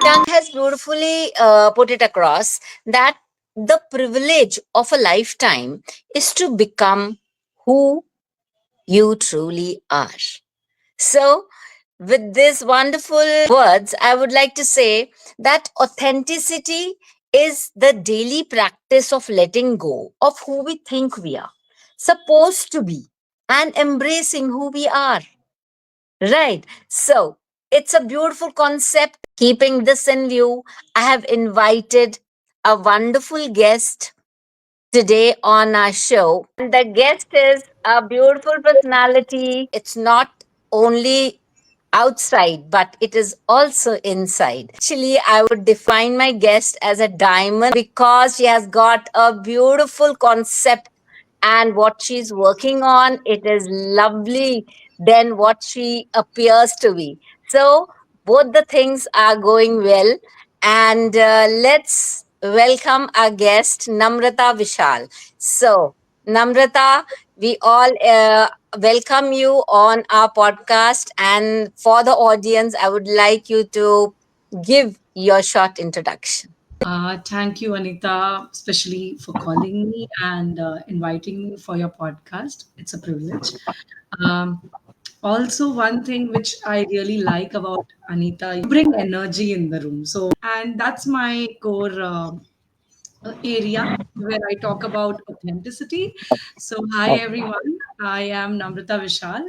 has beautifully put it across that the privilege of a lifetime is to become who you truly are. So, with these wonderful words, I would like to say that authenticity is the daily practice of letting go of who we think we are supposed to be and embracing who we are. Right. So, it's a beautiful concept. Keeping this in view, I have invited a wonderful guest today on our show. And the guest is a beautiful personality. It's not only outside, but it is also inside. Actually, I would define my guest as a diamond because she has got a beautiful concept and what she's working on. It is lovely than what she appears to be. So, both the things are going well. And let's welcome our guest, Namrata Vishal. So, Namrata, we all welcome you on our podcast. And for the audience, I would like you to give your short introduction. Thank you, Anita, especially for calling me and inviting me for your podcast. It's a privilege. Um, Also, one thing which I really like about Anita, you bring energy in the room. And that's my core area where I talk about authenticity. So, hi everyone, I am Namrata Vishal.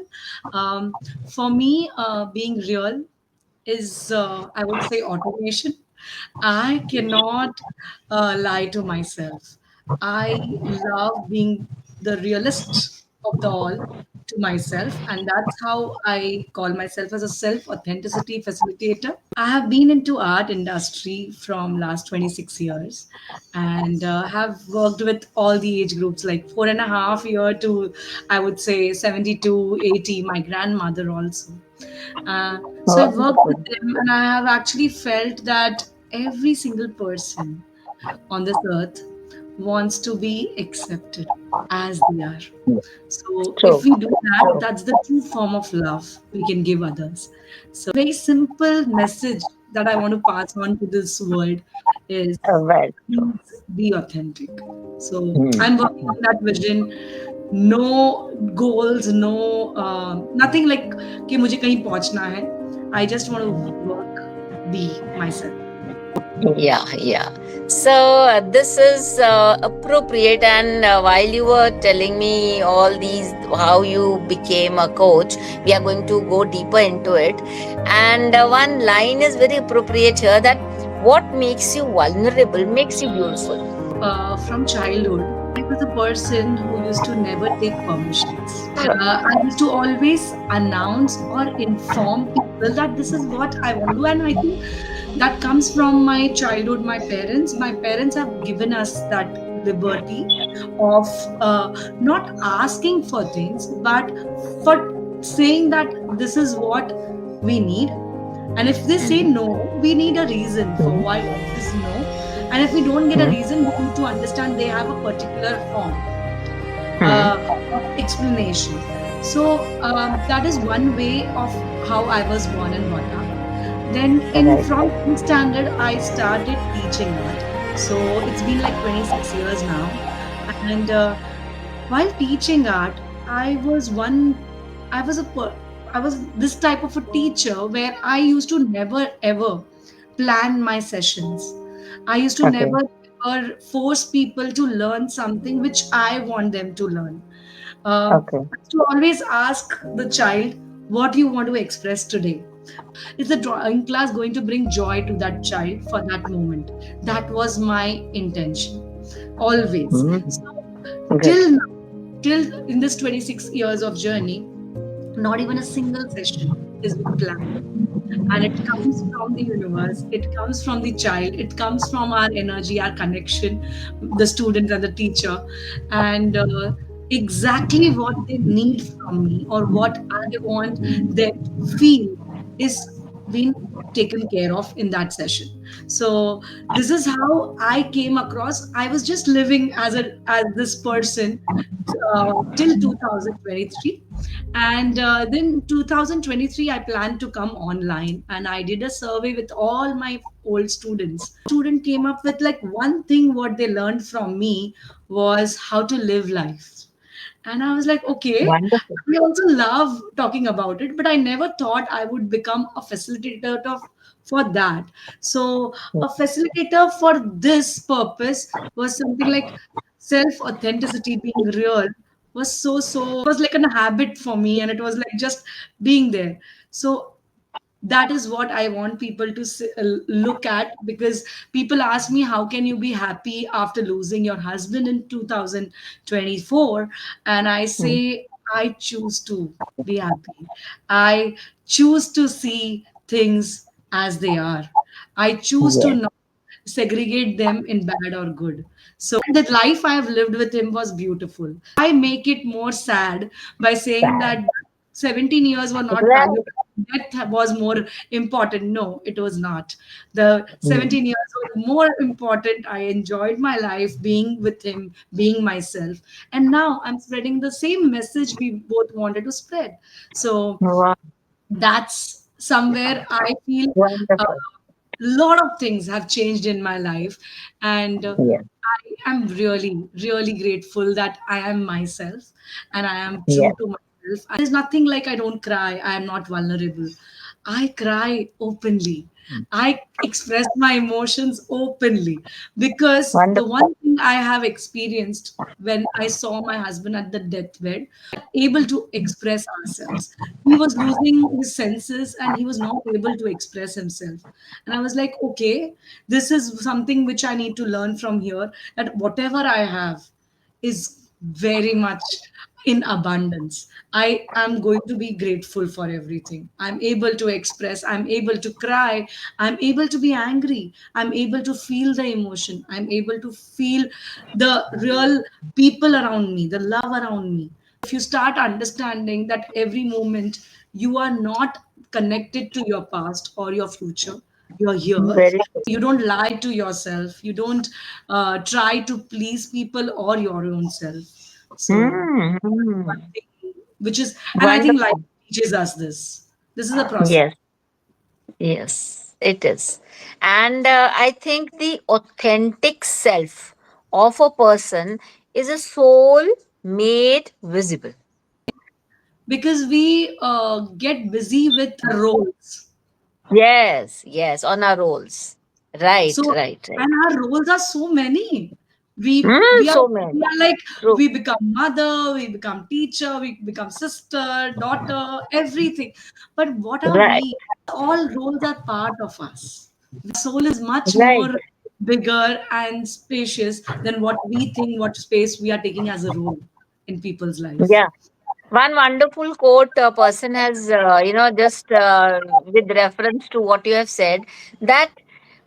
For me, being real is, I would say, automation. I cannot lie to myself. I love being the realist of the all to myself, and that's how I call myself as a self authenticity facilitator. I have been into art industry from last 26 years and have worked with all the age groups like 4.5 year to I would say 72, 80. My grandmother also. So I've worked with Wonderful. them and I have actually felt that every single person on this earth wants to be accepted as they are. So if True. we do that, that's the true form of love we can give others. So very simple message that I want to pass on to this world is Well, please be authentic. So hmm. I'm working on that vision. No goals, no nothing like कि मुझे कहीं पहुंचना है. I just want to work, be myself. Yeah, yeah. So this is appropriate. And while you were telling me all these, how you became a coach, we are going to go deeper into it. And one line is very appropriate here that what makes you vulnerable makes you beautiful. From childhood, I was a person who used to never take permissions. I used to always announce or inform people that this is what I want to do. And I think that comes from my childhood, my parents. My parents have given us that liberty of not asking for things, but for saying that this is what we need. And if they say Mhm. no, we need a reason for Mhm. why it is no. And if we don't get a Mhm. reason, we need to understand they have a particular form Mhm. of explanation. So that is one way of how I was born and brought up. Then in Right. from 10th standard, I started teaching art. So it's been like 26 years now. And while teaching art, I was one, I was a, I was this type of a teacher where I used to never ever plan my sessions. I used to Okay. never ever force people to learn something which I want them to learn. Okay. I used to always ask the child, what do you want to express today? Is the drawing class going to bring joy to that child for that moment? That was my intention, always. Mhm. So Good. till now, till in this 26 years of journey, not even a single session is being planned. And it comes from the universe, it comes from the child, it comes from our energy, our connection, the student and the teacher. And exactly what they need from me or what I want them to feel is being taken care of in that session. So this is how I came across. I was just living as this person till 2023, And then 2023, I planned to come online, and I did a survey with all my old students. Student came up with like one thing what they learned from me was how to live life. And I was like, okay, Wonderful. I also love talking about it, but I never thought I would become a facilitator for that. So, a facilitator for this purpose was something like self authenticity, being real, was so, it was like a habit for me, and it was like just being there. So, that is what I want people to look at, because people ask me, how can you be happy after losing your husband in 2024? And I Mm. say, I choose to be happy. I choose to see things as they are. I choose to Yes. not segregate them in bad or good. So the life I have lived with him was beautiful. I make it more sad by saying that 17 years were not Right. valuable. Death was more important. No, it was not. The Mm. 17 years were more important. I enjoyed my life being with him, being myself. And now I'm spreading the same message we both wanted to spread. So Wow. that's somewhere I feel a Wonderful. lot of things have changed in my life. And Yes. I am really, really grateful that I am myself and I am true Yes. to myself. There's nothing like I don't cry, I am not vulnerable. I cry openly. I express my emotions openly, because the Wonderful. one thing I have experienced when I saw my husband at the deathbed, able to express ourselves. He was losing his senses and he was not able to express himself. And I was like, okay, this is something which I need to learn from here, that whatever I have is very much in abundance. I am going to be grateful for everything. I'm able to express, I'm able to cry, I'm able to be angry, I'm able to feel the emotion, I'm able to feel the real people around me, the love around me. If you start understanding that every moment you are not connected to your past or your future, you're here. Very good. You don't lie to yourself, you don't try to please people or your own self. So Mm. one Mm. thing which is, and I think life Wonderful. teaches us this is a process. Yes. Yes, it is. And I think the authentic self of a person is a soul made visible. Because we get busy with our roles. Yes, yes, on our roles. Right, So, right, right. and our roles are so many. We Mm, we are so we many. are like, True. we become mother, we become teacher, we become sister, daughter, everything. But what are Right, we? All roles are part of us. Soul is much right. more bigger and spacious than what we think, what space we are taking as a role in people's life. Yeah. One wonderful quote a person has, just with reference to what you have said, that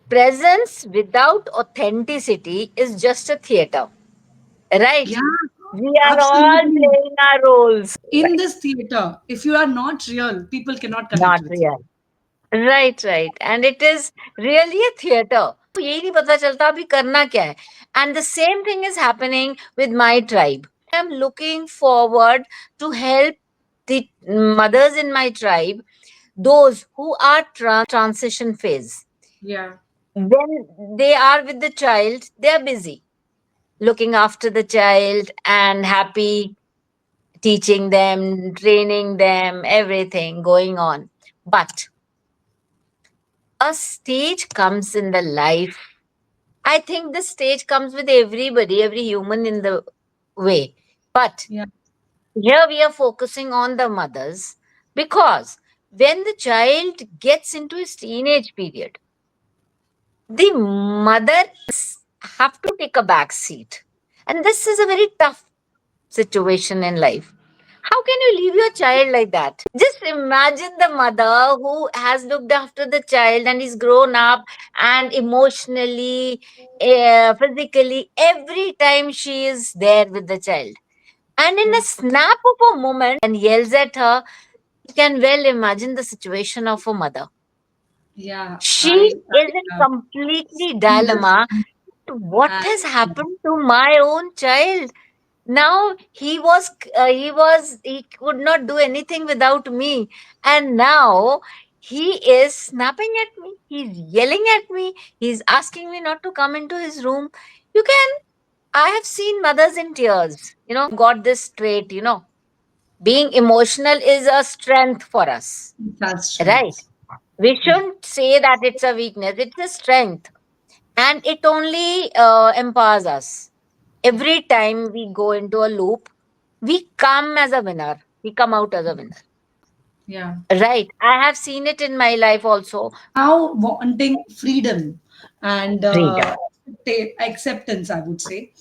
presence without authenticity is just a theater. Right? Yeah, We are all absolutely. playing our roles. In Right. this theater, if you are not real, people cannot connect Not with you. real. Right, right. And it is really a theater. यही नहीं पता चलता अभी करना क्या है. And the same thing is happening with my tribe. I am looking forward to help the mothers in my tribe, those who are transition phase. Yeah. When they are with the child, they are busy looking after the child and happy, teaching them, training them, everything going on. But a stage comes in the life. I think this stage comes with everybody, every human in the way. But Yeah. here we are focusing on the mothers, because when the child gets into his teenage period, the mother have to take a back seat. And this is a very tough situation in life. How can you leave your child like that? Just imagine the mother who has looked after the child and is grown up, and emotionally, physically, every time she is there with the child. And in a Yeah. snap of a moment, and yells at her, you can well imagine the situation of a mother. Yeah. She I is in uh, completely feel this. dilemma. What And has happened to my own child? Now he could not do anything without me, and now he is snapping at me, he's yelling at me, he's asking me not to come into his room. You can I have seen mothers in tears, got this trait, being emotional is a strength for us, That's right? strength. We Yeah. shouldn't say that it's a weakness, it's a strength, and it only empowers us. Yeah. Every time we go into a loop, we come as a winner, we come out as a winner, Yeah. right? I have seen it in my life also. Now wanting freedom and Freedom. acceptance, I would say.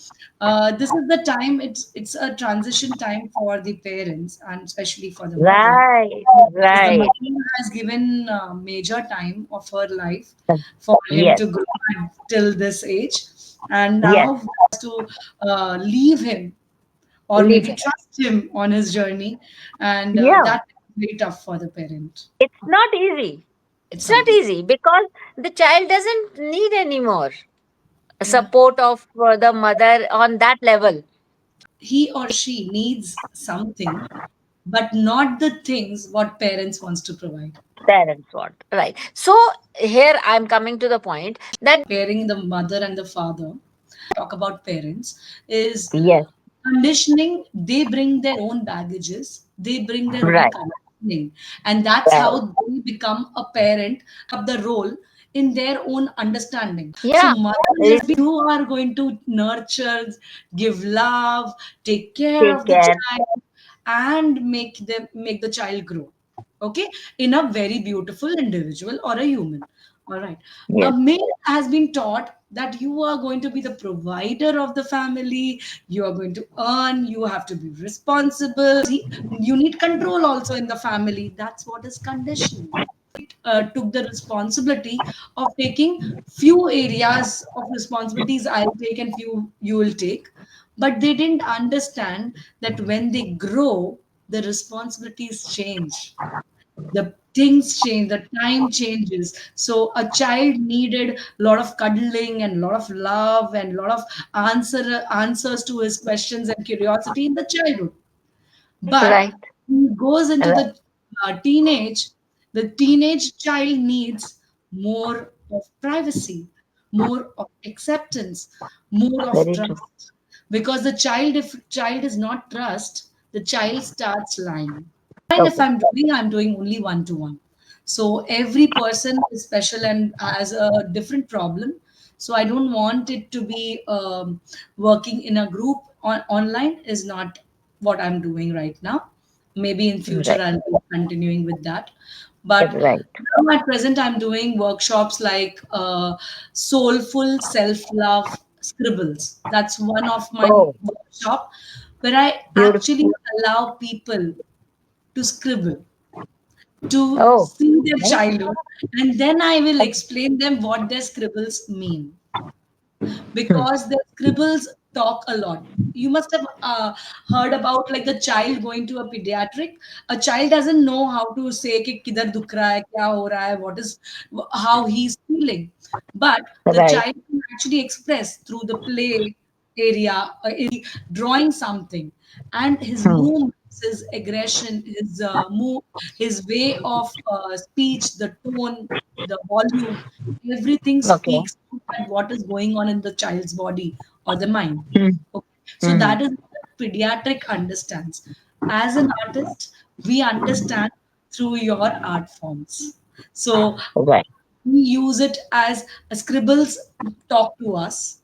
This is the time, it's a transition time for the parents and especially for the mother, Right, because the right. mother has given major time of her life for him Yes, to grow till this age, and yes. now has to leave him or Leave maybe it. trust him on his journey, and Yeah, that is very tough for the parent. it's not easy. It's It's not not easy. easy because the child doesn't need anymore Yeah. support of the mother on that level. He or she needs something, but not the things what parents wants to provide. Parents want. Right. So here I'm coming to the point that Pairing the mother and the father, talk about parents, is yes, conditioning. They bring their own baggages, they bring their own right, conditioning, and that's right. how they become a parent up the role in their own understanding. So Yeah. mother It- is you are going to nurture, give love, take care Take of the care. child, and make the child grow, okay, in a very beautiful individual or a human. All right. A Yes. male has been taught that you are going to be the provider of the family, you are going to earn, you have to be responsible. You need control also in the family. That's what is conditioning. Took the responsibility of taking few areas of responsibilities I'll take and few you will take. But they didn't understand that when they grow, the responsibilities change, the things change, the time changes. So a child needed a lot of cuddling and a lot of love and a lot of answers to his questions and curiosity in the childhood. But Right. when he goes into Right. the teenage, the teenage child needs more of privacy, more of acceptance, more of Very true. trust. Because the child, if child is not trust, the child starts lying. And if Okay. I'm doing only one to one. So every person is special and has a different problem. So I don't want it to be working in a group online is not what I'm doing right now. Maybe in future Right. I'll be continuing with that. But Right. now at present I'm doing workshops like soulful self-love scribbles. That's one of my Oh, workshop where I actually beautiful. allow people to scribble, to Oh, see their nice. childhood, and then I will explain them what their scribbles mean, Hmm. because the scribbles talk a lot. You must have heard about like a child going to a pediatric. A child doesn't know how to say कि किधर दुख रहा है, क्या हो रहा है, what is how he's feeling. But the Right. child can actually express through the play area, drawing something, and his Hmm. movements, his aggression, his his way of speech, the tone, the volume, everything Okay. speaks to that what is going on in the child's body or the mind. Hmm. Okay. So Hmm. that is what pediatric understands. As an artist, we understand through your art forms. So Right. we use it as a scribbles talk to us.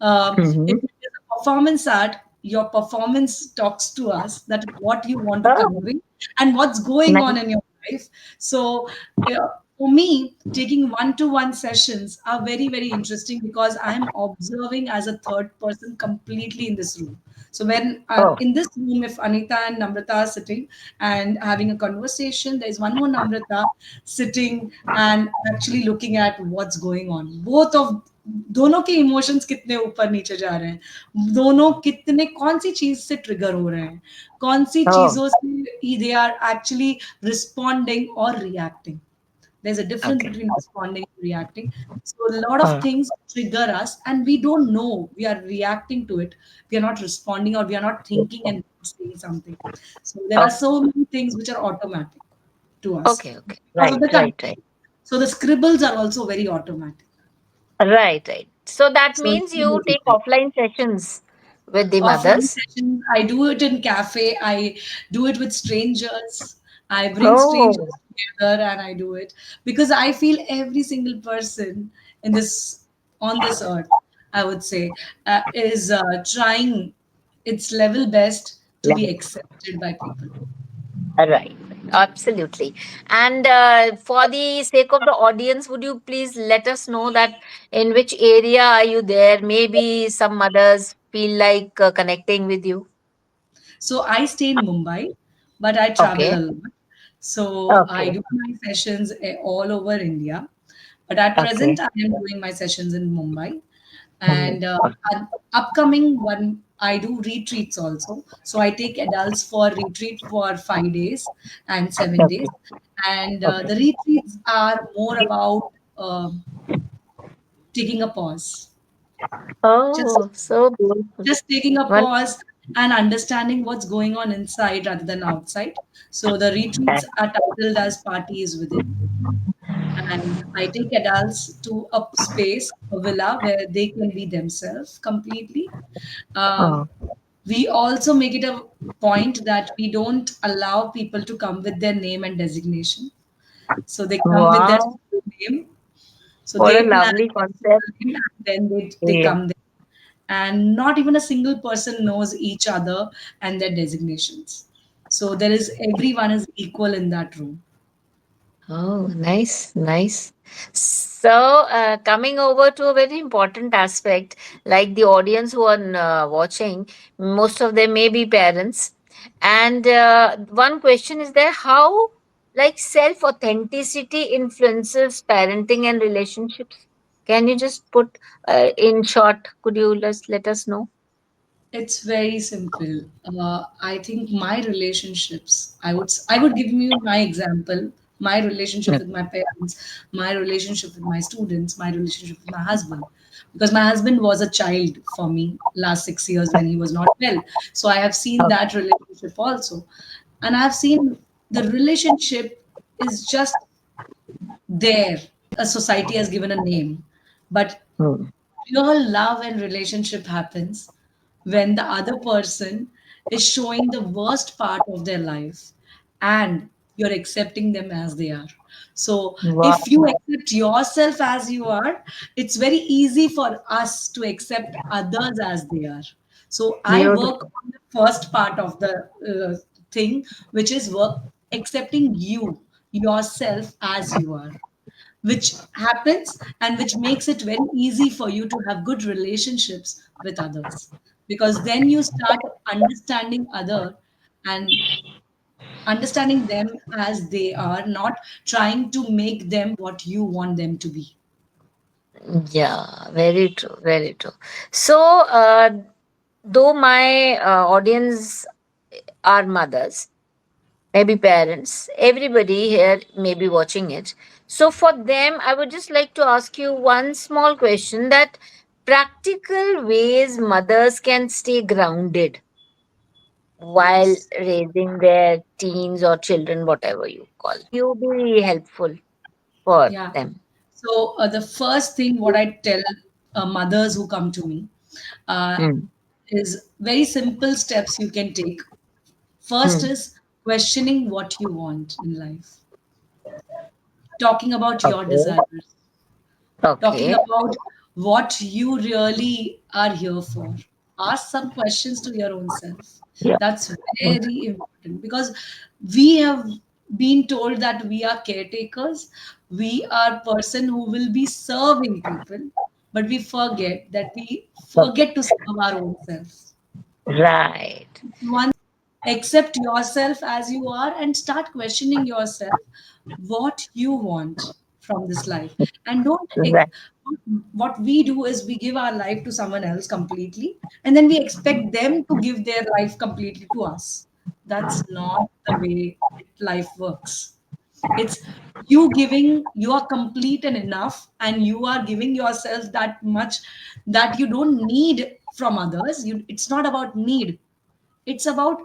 If Hmm. it is a performance art, your performance talks to us that what you want to Oh, convey and what's going on nice. in your life. So for me, taking one-to-one sessions are very, very interesting because I'm observing as a third person completely in this room. So when Oh, in this room, if Anita and Namrata are sitting and having a conversation, there's one more Namrata sitting and actually looking at what's going on. Both of दोनों के emotions कितने ऊपर नीचे जा रहे हैं, दोनों कितने कौन सी चीज से ट्रिगर हो रहे हैं, कौन सी oh, चीजों से दे आर एक्चुअली रिस्पॉन्डिंग और reacting. There's a difference Okay. between responding and reacting. So a lot of Uh, things trigger us, and we don't know we are reacting to it. We are not responding, or we are not thinking and saying something. So there are okay. so many things which are automatic to us Okay. Okay. because of Right. the Right. condition. Right. So the scribbles are also very automatic. Right. Right. So that So means you take offline sessions with the offline mothers. sessions, I do it in cafe, I do it with strangers, I bring Oh, strangers together and I do it because I feel every single person in this on this earth, I would say, is trying its level best to be right. accepted by people. Right. Absolutely. And for the sake of the audience, would you please let us know that in which area are you there? Maybe some mothers feel like connecting with you. So I stay in Mumbai, but I travel Okay. a lot. So I Okay. do my sessions all over India. But at Okay. present, I am doing my sessions in Mumbai. Mm, And upcoming one, I do retreats also. So I take adults for retreat for 5 days and 7 days. okay. And Okay. the retreats are more about taking a pause. Just Oh, so beautiful. just taking a One. pause and understanding what's going on inside rather than outside. So the retreats are titled as Parties Within. And I take adults to a space, a villa where they can be themselves completely. Oh, We also make it a point that we don't allow people to come with their name and designation. So they come with their wow. full name. So What a they plan lovely their concept. full name and then they Yeah. come there. And not even a single person knows each other and their designations. So there is everyone is equal in that room. Oh, nice, nice. So, coming over to a very important aspect, like the audience who are watching, most of them may be parents. And one question is there how, like, self authenticity influences parenting and relationships? Can you just put in short, could you let us know? It's very simple. I think my relationships. I would give you my example. My relationship Mm. with my parents, my relationship with my students, my relationship with my husband. Because my husband was a child for me last 6 years when he was not well. So I have seen Okay. that relationship also, and I've seen the relationship is just there. A society has given a name, but Mm. real love and relationship happens when the other person is showing the worst part of their life and you're accepting them as they are. So Wow, if you accept yourself as you are, it's very easy for us to accept others as they are. So I work beautiful. on the first part of the thing, which is work accepting you yourself as you are, which happens and which makes it very easy for you to have good relationships with others, because then you start understanding other and understanding them as they are, not trying to make them what you want them to be. Yeah, very true, very true. So, though my audience are mothers, maybe parents, everybody here may be watching it. So, for them, I would just like to ask you one small question that practical ways mothers can stay grounded while Yes. raising their teens or children, whatever you call. You be helpful for Yeah. them. So the first thing what I tell mothers who come to me uh, Mm. is very simple steps you can take. First Mm. is questioning what you want in life, talking about your Okay. desires, talking Okay. about what you really are here for. Ask some questions to your own self. Yeah. That's very important because we have been told that we are caretakers, we are person who will be serving people, but we forget that we Okay. forget to serve our own self. Right. Once accept yourself as you are and start questioning yourself what you want from this life, and don't Right. what we do is we give our life to someone else completely and then we expect them to give their life completely to us. That's not the way life works. It's you giving, you are complete and enough, and you are giving yourself that much that you don't need from others. It's not about need, it's about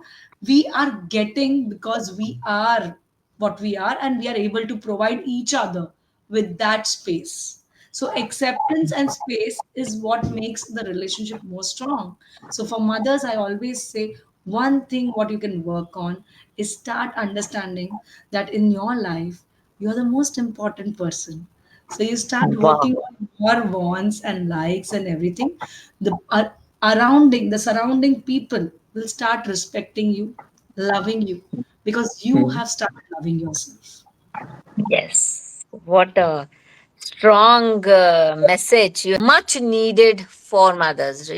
we are getting because we are what we are, and we are able to provide each other with that space. So acceptance and space is what makes the relationship more strong. So for mothers, I always say one thing what you can work on is start understanding that in your life you're the most important person. So you start Wow. working on your wants and likes and everything. The the surrounding people will start respecting you, loving you, because you Hmm. have started loving yourself. Yes. What a strong message. Much needed for mothers,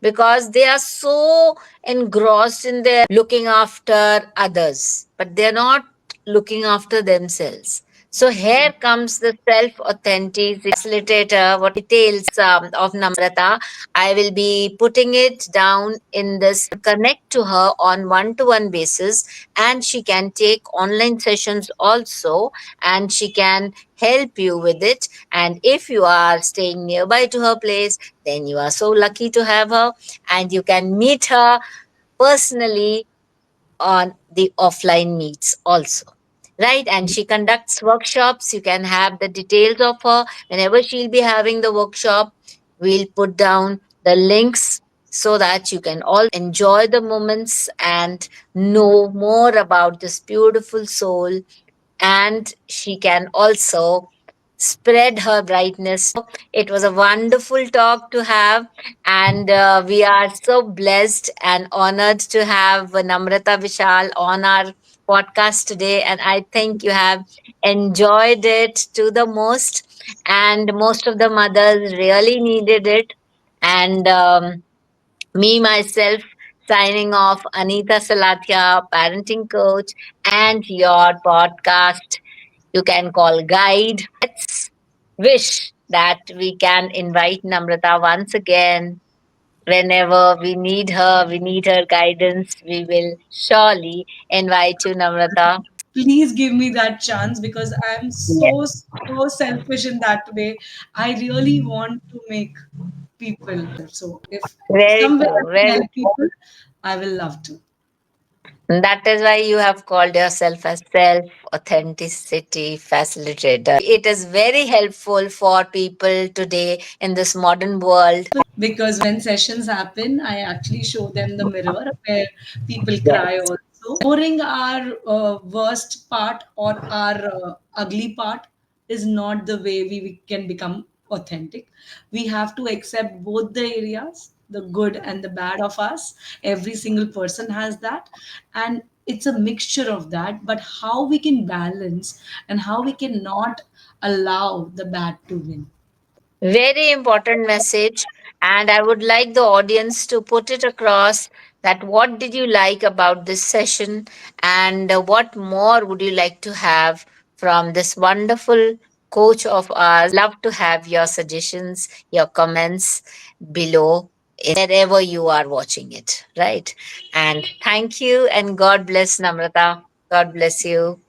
because they are so engrossed in their looking after others, but they're not looking after themselves. So here comes the self authenticity facilitator. What details of Namrata? I will be putting it down in this. Connect to her on one-to-one basis, and she can take online sessions also, and she can help you with it. And if you are staying nearby to her place, then you are so lucky to have her, and you can meet her personally on the offline meets also. Right, and she conducts workshops. You can have the details of her whenever she'll be having the workshop. We'll put down the links so that you can all enjoy the moments and know more about this beautiful soul, and she can also spread her brightness. It was a wonderful talk to have, and we are so blessed and honored to have Namrata Vishal on our podcast today. And I think you have enjoyed it to the most, and most of the mothers really needed it. And me, myself, signing off, Anita Salatia, parenting coach, and your podcast you can call guide. Let's wish that we can invite Namrata once again. Whenever we need her guidance, we will surely invite you, Namrata. Please give me that chance, because I'm Yes. so selfish in that way. I really want to make people. So if Very somewhere true. I can Very help people, I will love to. That is why you have called yourself as self authenticity facilitator. It is very helpful for people today in this modern world. Because when sessions happen, I actually show them the mirror where people cry Yes. also. Ignoring our worst part or our ugly part is not the way we can become authentic. We have to accept both the areas, the good and the bad of us. Every single person has that. And it's a mixture of that. But how we can balance and how we can not allow the bad to win. Very important message. And I would like the audience to put it across that what did you like about this session, and what more would you like to have from this wonderful coach of ours. Love to have your suggestions, your comments below wherever you are watching it, right? And thank you, and God bless Namrata. God bless you.